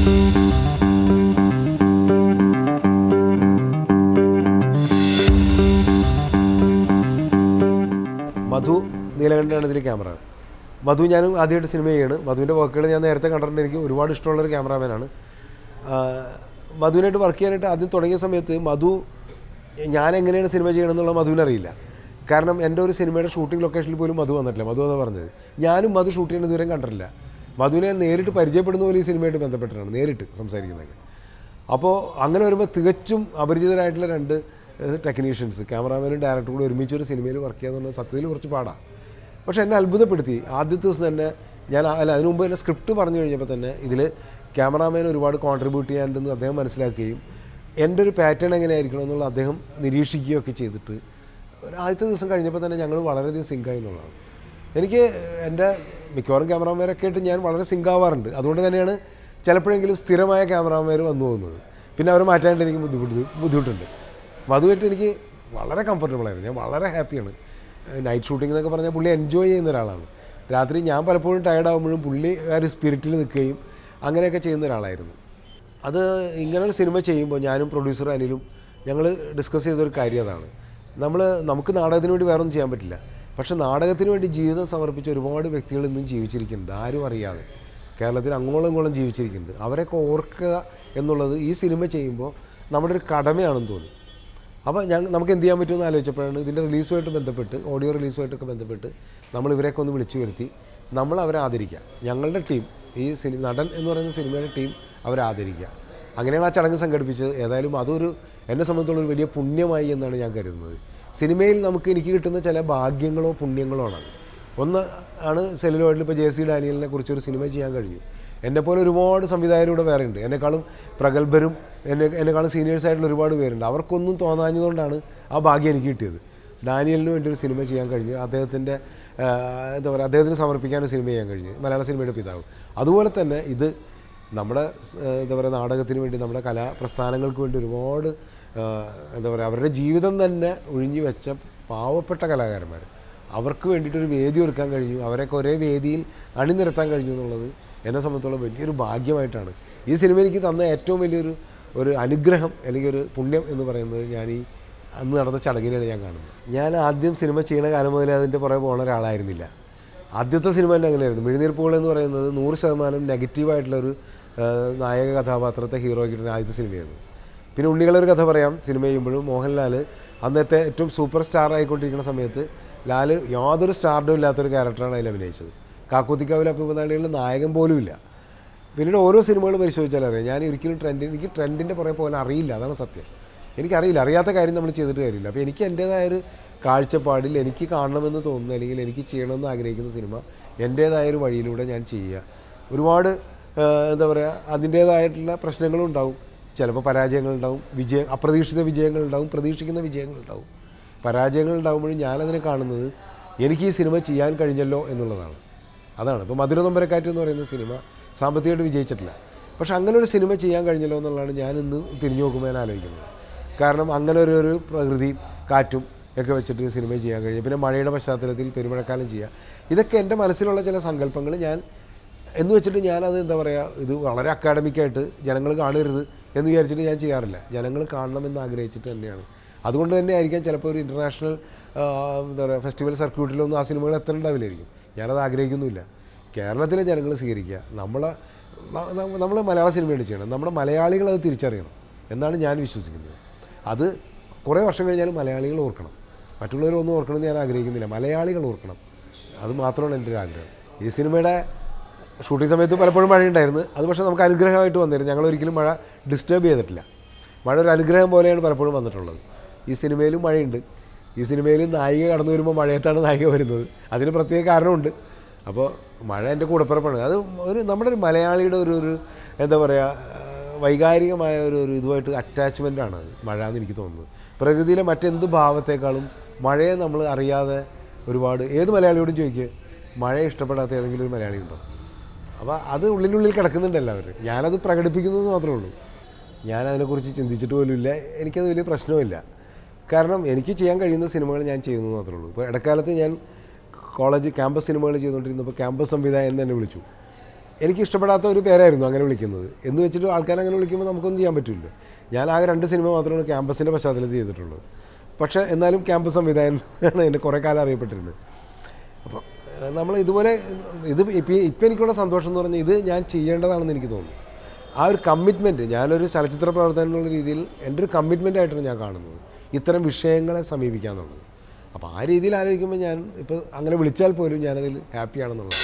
മധു നീലകണ്ഠനാണ് ഇതിൽ ക്യാമറ. മധു ഞാനും ആദ്യമായിട്ട് സിനിമ ചെയ്യാണ്. മധുവിൻ്റെ വർക്കുകൾ ഞാൻ നേരത്തെ കണ്ടിട്ടുണ്ട്. എനിക്ക് ഒരുപാട് ഇഷ്ടമുള്ളൊരു ക്യാമറാമാനാണ്. മധുവിനായിട്ട് വർക്ക് ചെയ്യാനായിട്ട് ആദ്യം തുടങ്ങിയ സമയത്ത് ഞാൻ എങ്ങനെയാണ് സിനിമ ചെയ്യണമെന്നുള്ള മധുവിനറിയില്ല. കാരണം എൻ്റെ ഒരു സിനിമയുടെ ഷൂട്ടിംഗ് ലൊക്കേഷനിൽ പോലും മധു വന്നിട്ടില്ല. മധു എന്നാണ് പറഞ്ഞത്. ഞാനും മധു ഷൂട്ട് ചെയ്യുന്ന ദൂരം കണ്ടിട്ടില്ല. മധുവിനെ നേരിട്ട് പരിചയപ്പെടുന്ന പോലെ ഈ സിനിമയായിട്ട് ബന്ധപ്പെട്ടിട്ടാണ് നേരിട്ട് സംസാരിക്കുന്നതൊക്കെ. അപ്പോൾ അങ്ങനെ വരുമ്പോൾ തികച്ചും അപരിചിതരായിട്ടുള്ള രണ്ട് ടെക്നീഷ്യൻസ്, ക്യാമറാമാനും ഡയറക്ടറും കൂടി ഒരുമിച്ചൊരു സിനിമയിൽ വർക്ക് ചെയ്യാന്ന് പറഞ്ഞാൽ സത്യത്തിൽ കുറച്ച് പാടാണ്. പക്ഷേ എന്നെ അത്ഭുതപ്പെടുത്തി. ആദ്യത്തെ ദിവസം തന്നെ അതിനു മുമ്പ് തന്നെ സ്ക്രിപ്റ്റ് പറഞ്ഞു കഴിഞ്ഞപ്പോൾ തന്നെ ഇതിൽ ക്യാമറാമാൻ ഒരുപാട് കോൺട്രിബ്യൂട്ട് ചെയ്യാനുണ്ടെന്ന് അദ്ദേഹം മനസ്സിലാക്കുകയും എൻ്റെ ഒരു പാറ്റേൺ എങ്ങനെയായിരിക്കണം എന്നുള്ള അദ്ദേഹം നിരീക്ഷിക്കുകയൊക്കെ ചെയ്തിട്ട് ആദ്യത്തെ ദിവസം കഴിഞ്ഞപ്പോൾ തന്നെ ഞങ്ങൾ വളരെയധികം സിങ്കായി എന്നുള്ളതാണ്. എനിക്ക് എൻ്റെ മിക്കവാറും ക്യാമറാമാരൊക്കെ ആയിട്ട് ഞാൻ വളരെ സിങ്കാവാറുണ്ട്. അതുകൊണ്ട് തന്നെയാണ് ചിലപ്പോഴെങ്കിലും സ്ഥിരമായ ക്യാമറാമാർ വന്നു പോകുന്നത്. പിന്നെ അവരെ മാറ്റാനായിട്ട് എനിക്ക് ബുദ്ധിമുട്ടുണ്ട്. മധുവായിട്ട് എനിക്ക് വളരെ കംഫർട്ടബിളായിരുന്നു. ഞാൻ വളരെ ഹാപ്പിയാണ്. നൈറ്റ് ഷൂട്ടിംഗ് എന്നൊക്കെ പറഞ്ഞാൽ പുള്ളി എൻജോയ് ചെയ്യുന്ന ഒരാളാണ്. രാത്രി ഞാൻ പലപ്പോഴും ടയർഡാകുമ്പോഴും പുള്ളി ആ ഒരു സ്പിരിറ്റിൽ നിൽക്കുകയും അങ്ങനെയൊക്കെ ചെയ്യുന്ന ഒരാളായിരുന്നു. അത് ഇങ്ങനൊരു സിനിമ ചെയ്യുമ്പോൾ ഞാനും പ്രൊഡ്യൂസർ അനിലും ഞങ്ങൾ ഡിസ്കസ് ചെയ്തൊരു കാര്യം അതാണ്. നമുക്ക് നാടകത്തിന് വേണ്ടി വേറൊന്നും ചെയ്യാൻ പറ്റില്ല. പക്ഷേ നാടകത്തിന് വേണ്ടി ജീവിതം സമർപ്പിച്ച ഒരുപാട് വ്യക്തികൾ ഇന്നും ജീവിച്ചിരിക്കുന്നുണ്ട്, ആരും അറിയാതെ. കേരളത്തിൽ അങ്ങോളം ഇങ്ങോളം ജീവിച്ചിരിക്കുന്നുണ്ട്. അവരെയൊക്കെ ഓർക്കുക എന്നുള്ളത് ഈ സിനിമ ചെയ്യുമ്പോൾ നമ്മുടെ ഒരു കടമയാണെന്ന് തോന്നി. അപ്പോൾ നമുക്ക് എന്ത് ചെയ്യാൻ പറ്റുമെന്ന് ആലോചിച്ചപ്പോഴാണ് ഇതിൻ്റെ റിലീസുമായിട്ട് ബന്ധപ്പെട്ട്, ഓഡിയോ റിലീസുമായിട്ടൊക്കെ ബന്ധപ്പെട്ട് നമ്മൾ ഇവരെയൊക്കെ ഒന്ന് വിളിച്ചു വരുത്തി അവരെ ആദരിക്കുക. ഞങ്ങളുടെ ടീം, ഈ നടൻ എന്ന് പറയുന്ന സിനിമയുടെ ടീം അവരെ ആദരിക്കുക. അങ്ങനെയാണ് ആ ചടങ്ങ് സംഘടിപ്പിച്ചത്. ഏതായാലും അതൊരു എന്നെ സംബന്ധിച്ചുള്ളൊരു വലിയ പുണ്യമായി എന്നാണ് ഞാൻ കരുതുന്നത്. സിനിമയിൽ എനിക്ക് കിട്ടുന്ന ചില ഭാഗ്യങ്ങളോ പുണ്യങ്ങളോ ആണ്. ഒന്ന് ആണ് സെല്ലുലോയിഡിൽ ഇപ്പോൾ JC ഡാനിയലിനെ കുറിച്ചൊരു സിനിമ ചെയ്യാൻ കഴിഞ്ഞു. എന്നെപ്പോലെ ഒരുപാട് സംവിധായകരൂടെ വേറെ ഉണ്ട്. എന്നെക്കാളും പ്രഗത്ഭരും എന്നെക്കാളും സീനിയേഴ്സായിട്ടുള്ള ഒരുപാട് പേരുണ്ട്. അവർക്കൊന്നും തോന്നാഞ്ഞതുകൊണ്ടാണ് ആ ഭാഗ്യം എനിക്ക് കിട്ടിയത്. ഡാനിയലിന് വേണ്ടി ഒരു സിനിമ ചെയ്യാൻ കഴിഞ്ഞു. അദ്ദേഹത്തിന് സമർപ്പിക്കാനൊരു സിനിമ ചെയ്യാൻ കഴിഞ്ഞു, മലയാള സിനിമയുടെ പിതാവ്. അതുപോലെ തന്നെ ഇത് നമ്മുടെ നാടകത്തിന് വേണ്ടി, നമ്മുടെ കലാപ്രസ്ഥാനങ്ങൾക്ക് വേണ്ടി ഒരുപാട് അവരുടെ ജീവിതം തന്നെ ഒഴിഞ്ഞു വെച്ച പാവപ്പെട്ട കലാകാരന്മാർ, അവർക്ക് വേണ്ടിയിട്ടൊരു വേദി ഒരുക്കാൻ കഴിഞ്ഞു. അവരൊക്കെ ഒരേ വേദിയിൽ അണിനിരത്താൻ കഴിഞ്ഞു എന്നുള്ളത് എന്നെ സംബന്ധിച്ചോളം വലിയൊരു ഭാഗ്യമായിട്ടാണ്. ഈ സിനിമ എനിക്ക് തന്ന ഏറ്റവും വലിയൊരു അനുഗ്രഹം അല്ലെങ്കിൽ ഒരു പുണ്യം എന്ന് പറയുന്നത് ഞാൻ അന്ന് നടന്ന ചടങ്ങിനെയാണ് ഞാൻ കാണുന്നത്. ഞാൻ ആദ്യം സിനിമ ചെയ്യുന്ന കാലം മുതലേ അതിൻ്റെ പുറകെ പോകുന്ന ഒരാളായിരുന്നില്ല. ആദ്യത്തെ സിനിമ തന്നെ അങ്ങനെയായിരുന്നു. മിഴിനീർപ്പുകൾ എന്ന് പറയുന്നത് 100% നെഗറ്റീവായിട്ടുള്ളൊരു നായക കഥാപാത്രത്തെ ഹീറോ ആക്കിയിട്ടുള്ള ആദ്യത്തെ സിനിമയായിരുന്നു. പിന്നെ ഉണ്ണികളൊരു കഥ പറയാം. സിനിമ ചെയ്യുമ്പോഴും മോഹൻലാൽ അന്നത്തെ ഏറ്റവും സൂപ്പർ സ്റ്റാർ ആയിക്കൊണ്ടിരിക്കുന്ന സമയത്ത് ലാല് യാതൊരു സ്റ്റാർഡും ഇല്ലാത്തൊരു ക്യാരക്ടറാണ് അതിൽ അഭിനയിച്ചത്. കാക്കൂത്തിക്കാവിലെ അപ്പൂപ്പനാളികളിൽ നായകൻ പോലും ഇല്ല. പിന്നീട് ഓരോ സിനിമകൾ പരിശോധിച്ചാൽ അറിയാം, ഞാൻ ഒരിക്കലും എനിക്ക് ട്രെൻഡിൻ്റെ പുറകെ പോകാൻ അറിയില്ല. അതാണ് സത്യം. എനിക്കറിയില്ല, അറിയാത്ത കാര്യം നമ്മൾ ചെയ്തിട്ട് കാര്യമില്ല. അപ്പോൾ എനിക്ക് എൻ്റേതായൊരു കാഴ്ചപ്പാടിൽ എനിക്ക് കാണണമെന്ന് തോന്നുന്ന അല്ലെങ്കിൽ എനിക്ക് ചെയ്യണമെന്ന് ആഗ്രഹിക്കുന്ന സിനിമ എൻ്റേതായൊരു വഴിയിലൂടെ ഞാൻ ചെയ്യുക. ഒരുപാട് അതിൻ്റേതായിട്ടുള്ള പ്രശ്നങ്ങളും ഉണ്ടാവും. ചിലപ്പോൾ പരാജയങ്ങളുണ്ടാവും, അപ്രതീക്ഷിത വിജയങ്ങളുണ്ടാവും, പ്രതീക്ഷിക്കുന്ന വിജയങ്ങളുണ്ടാവും. പരാജയങ്ങളുണ്ടാകുമ്പോഴും ഞാനതിനെ കാണുന്നത് എനിക്ക് ഈ സിനിമ ചെയ്യാൻ കഴിഞ്ഞല്ലോ എന്നുള്ളതാണ്. അതാണ് ഇപ്പോൾ മധുരനൊമ്പരക്കാറ്റ് എന്ന് പറയുന്ന സിനിമ സാമ്പത്തികമായിട്ട് വിജയിച്ചിട്ടില്ല. പക്ഷെ അങ്ങനെ ഒരു സിനിമ ചെയ്യാൻ കഴിഞ്ഞല്ലോ എന്നുള്ളതാണ് ഞാൻ ഇന്ന് തിരിഞ്ഞു നോക്കുമ്പോൾ ഞാൻ ആലോചിക്കുന്നത്. കാരണം അങ്ങനെ ഒരു പ്രകൃതിയും കാറ്റും ഒക്കെ വെച്ചിട്ട് സിനിമ ചെയ്യാൻ കഴിയും. പിന്നെ മഴയുടെ പശ്ചാത്തലത്തിൽ പെരുമഴക്കാലം ചെയ്യുക. ഇതൊക്കെ എൻ്റെ മനസ്സിലുള്ള ചില സങ്കല്പങ്ങൾ എന്ന് വെച്ചിട്ട് ഞാനത് ഇത് വളരെ അക്കാഡമിക്കായിട്ട് ജനങ്ങൾ കാണരുത് എന്ന് വിചാരിച്ചിട്ട് ഞാൻ ചെയ്യാറില്ല. ജനങ്ങൾ കാണണമെന്ന് ആഗ്രഹിച്ചിട്ട് തന്നെയാണ്. അതുകൊണ്ട് തന്നെ ആയിരിക്കാം ചിലപ്പോൾ ഒരു ഇൻ്റർനാഷണൽ ഫെസ്റ്റിവൽ സർക്യൂട്ടിലൊന്നും ആ സിനിമകൾ എത്തണ്ടാവില്ലായിരിക്കും. ഞാനത് ആഗ്രഹിക്കുന്നുമില്ല. കേരളത്തിലെ ജനങ്ങൾ സ്വീകരിക്കുക. നമ്മൾ മലയാള സിനിമയാണ് ചെയ്യണം. നമ്മുടെ മലയാളികൾ അത് തിരിച്ചറിയണം എന്നാണ് ഞാൻ വിശ്വസിക്കുന്നത്. അത് കുറേ വർഷം കഴിഞ്ഞാലും മലയാളികൾ ഓർക്കണം. മറ്റുള്ളവരൊന്നും ഓർക്കണമെന്ന് ഞാൻ ആഗ്രഹിക്കുന്നില്ല. മലയാളികൾ ഓർക്കണം. അത് മാത്രമാണ് എൻ്റെ ഒരു ആഗ്രഹം. ഈ സിനിമയുടെ ഷൂട്ടിംഗ് സമയത്ത് പലപ്പോഴും മഴയുണ്ടായിരുന്നു. അത് പക്ഷേ നമുക്ക് അനുഗ്രഹമായിട്ട് വന്നിരുന്നു. ഞങ്ങളൊരിക്കലും മഴ ഡിസ്റ്റർബ് ചെയ്തിട്ടില്ല. മഴ ഒരു അനുഗ്രഹം പോലെയാണ് പലപ്പോഴും വന്നിട്ടുള്ളത്. ഈ സിനിമയിലും മഴയുണ്ട്. ഈ സിനിമയിൽ നായിക കടന്നു വരുമ്പോൾ മഴയത്താണ് നായിക വരുന്നത്. അതിന് പ്രത്യേക കാരണമുണ്ട്. അപ്പോൾ മഴ എൻ്റെ കൂടപ്പിറപ്പാണ്. അത് നമ്മുടെ ഒരു മലയാളിയുടെ ഒരു വൈകാരികമായ ഒരു ഇതുമായിട്ട് അറ്റാച്ച്മെൻറ്റാണ് അത് മഴ എന്ന് എനിക്ക് തോന്നുന്നത്. പ്രകൃതിയിലെ മറ്റെന്ത് ഭാവത്തേക്കാളും മഴയെ നമ്മൾ അറിയാതെ ഒരുപാട് ഏത് മലയാളിയോടും ചോദിക്കുക, മഴയെ ഇഷ്ടപ്പെടാത്ത ഏതെങ്കിലും ഒരു മലയാളി ഉണ്ടോ? അപ്പോൾ അത് ഉള്ളിനുള്ളിൽ കിടക്കുന്നുണ്ട് എല്ലാവരും. ഞാനത് പ്രകടിപ്പിക്കുന്നത് മാത്രമേ ഉള്ളൂ. ഞാനതിനെക്കുറിച്ച് ചിന്തിച്ചിട്ട് പോലും ഇല്ല. എനിക്കത് വലിയ പ്രശ്നവുമില്ല. കാരണം എനിക്ക് ചെയ്യാൻ കഴിയുന്ന സിനിമകൾ ഞാൻ ചെയ്യുന്നു മാത്രമേ ഉള്ളൂ. ഇപ്പോൾ ഇടക്കാലത്ത് ഞാൻ ക്യാമ്പസ് സിനിമകൾ ചെയ്തുകൊണ്ടിരുന്നപ്പോൾ ക്യാമ്പസ് സംവിധായകൻ തന്നെ വിളിച്ചു. എനിക്ക് ഇഷ്ടപ്പെടാത്ത ഒരു പേരായിരുന്നു അങ്ങനെ വിളിക്കുന്നത്. എന്ന് വെച്ചിട്ട് ആൾക്കാർ അങ്ങനെ വിളിക്കുമ്പോൾ നമുക്കൊന്നും ചെയ്യാൻ പറ്റില്ല. ഞാൻ ആകെ 2 സിനിമ മാത്രമാണ് ക്യാമ്പസിൻ്റെ പശ്ചാത്തലത്തിൽ ചെയ്തിട്ടുള്ളത്. പക്ഷേ എന്നാലും ക്യാമ്പസ് സംവിധായകനാണ് എന്നെ കുറേ കാലം അറിയപ്പെട്ടിരുന്നത്. അപ്പോൾ നമ്മൾ ഇതുപോലെ ഇപ്പം എനിക്കുള്ള സന്തോഷം എന്ന് പറഞ്ഞാൽ ഇത് ഞാൻ ചെയ്യേണ്ടതാണെന്ന് എനിക്ക് തോന്നുന്നു. ആ ഒരു കമ്മിറ്റ്മെൻറ്റ്, ഞാനൊരു ചലച്ചിത്ര പ്രവർത്തനം എന്നുള്ള രീതിയിൽ എൻ്റെ ഒരു കമ്മിറ്റ്മെൻ്റ് ആയിട്ടാണ് ഞാൻ കാണുന്നത് ഇത്തരം വിഷയങ്ങളെ സമീപിക്കുക എന്നുള്ളത്. അപ്പോൾ ആ രീതിയിൽ ആലോചിക്കുമ്പോൾ ഞാൻ ഇപ്പോൾ അങ്ങനെ വിളിച്ചാൽ പോലും ഞാനതിൽ ഹാപ്പിയാണെന്നുള്ളത്.